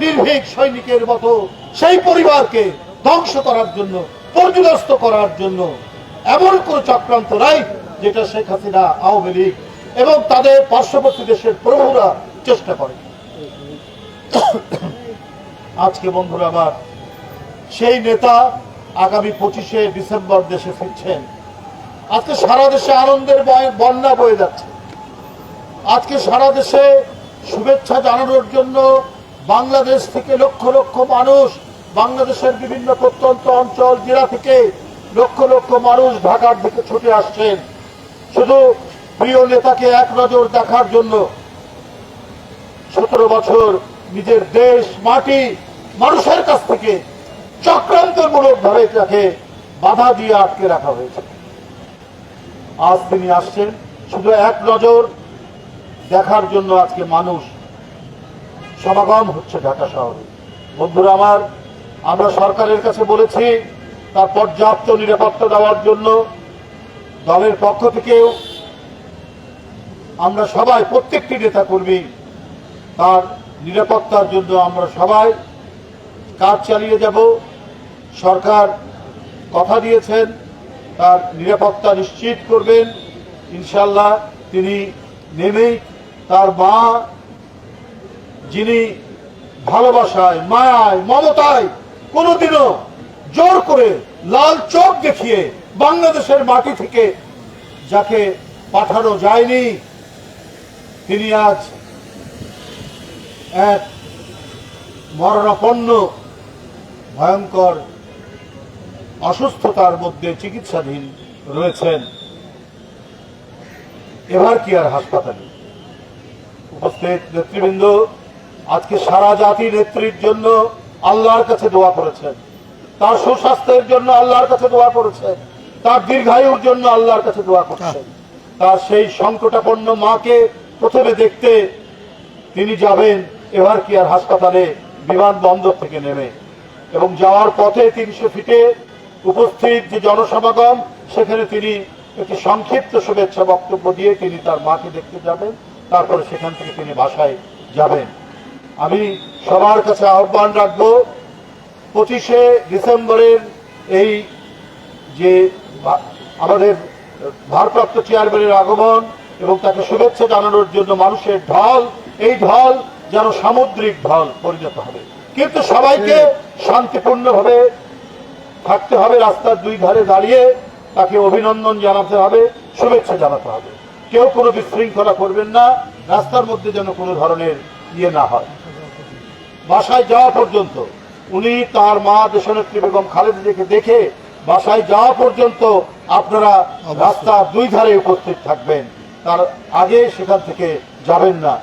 নির্ভীক সৈনিকের মতো সেই পরিবারকে ধ্বংস করার জন্য, পর্যদস্ত করার জন্য এমন কোন চক্রান্ত নাই যেটা শেখ হাসিনা, আওয়ামী লীগ এবং তাদের পার্শ্ববর্তী দেশের প্রভুরা চেষ্টা করে। আজকে বন্ধুরা আমার, সেই নেতা আগামী 25শে ডিসেম্বর দেশে ফিরছেন। আজকে সারা দেশে আনন্দের বন্যা বয়ে যাচ্ছে। আজকে সারা দেশে শুভেচ্ছা জানানোর জন্য বাংলাদেশ থেকে লক্ষ লক্ষ মানুষ, বাংলাদেশের বিভিন্ন প্রত্যন্ত অঞ্চল, জেলা থেকে লক্ষ লক্ষ মানুষ ঢাকার দিকে ছুটে আসছেন শুধু প্রিয় নেতাকে এক নজর দেখার জন্য। 17 বছর নিজের দেশ, মাটি, মানুষের কাছ থেকে চক্রান্তমূলক ভাবে তাকে বাধা দিয়ে আটকে রাখা হয়েছে। আজ তিনি আসছেন শুধু এক নজর দেখার জন্য। আজকে মানুষ সমাগম হচ্ছে ঢাকা শহরে। বন্ধুরা আমার, আমরা সরকারের কাছে বলেছি তার পর্যাপ্ত নিরাপত্তা দেওয়ার জন্য। দলের পক্ষ থেকেও আমরা সবাই, প্রত্যেকটি নেতা কর্মী তার নিরাপত্তার জন্য আমরা সবাই কাজ চালিয়ে যাব। সরকার কথা দিয়েছেন তার নিরাপত্তা নিশ্চিত করবেন ইনশাল্লাহ। তিনি নেমেই তার মা, যিনি ভালোবাসায়, মায়ায়, মমতায় কোনোদিনও জোর করে লাল চোখ দেখিয়ে বাংলাদেশের মাটি থেকে যাকে পাঠানো যায়নি, তিনি আজ এক মরণাপন্ন ভয়ঙ্কর অসুস্থতার মধ্যে চিকিৎসাধীন রয়েছেন এভার কেয়ার হাসপাতালে। উপস্থিত নেতৃবৃন্দ আজকে সারা জাতি নেত্রীর জন্য আল্লাহর কাছে দোয়া করেছেন, তার সুস্বাস্থ্যের জন্য আল্লাহর কাছে দোয়া করেছেন, তার দীর্ঘায়ুর জন্য আল্লাহর কাছে দোয়া করছেন। তার সেই সংকটাপন্ন মাকে প্রথমে দেখতে তিনি যাবেন এভার কেয়ার হাসপাতালে বিমানবন্দর থেকে নেমে, এবং যাওয়ার পথে 300 ফিটে উপস্থিত যে জনসমাগম, সেখানে তিনি একটি সংক্ষিপ্ত শুভেচ্ছা বক্তব্য দিয়ে তিনি তার মাকে দেখতে যাবেন। তারপরে সেখান থেকে তিনি বাসায় যাবেন। আমি সবার কাছে আহ্বান রাখব, 25শে ডিসেম্বরের এই যে আমাদের ভারপ্রাপ্ত চেয়ারম্যানের আগমন এবং তাকে শুভেচ্ছা জানানোর জন্য মানুষের ঢল, এই ঢল যেন সামুদ্রিক ঢল পরিণত হবে। কিন্তু সবাইকে শান্তিপূর্ণভাবে থাকতে হবে, রাস্তার দুই ধারে দাঁড়িয়ে তাকে অভিনন্দন জানাতে হবে, শুভেচ্ছা জানাতে হবে। কেউ কোনো বিশৃঙ্খলা করবেন না, রাস্তার মধ্যে যেন কোনো ধরনের ইয়ে না হয়। বাসায় যাওয়া পর্যন্ত উনি তার মা দেশনেত্রী বেগম খালেদা জিয়াকে দেখে বাসায় যাওয়া পর্যন্ত আপনারা রাস্তার দুই ধারে উপস্থিত থাকবেন, তার আগে সেখান থেকে যাবেন না।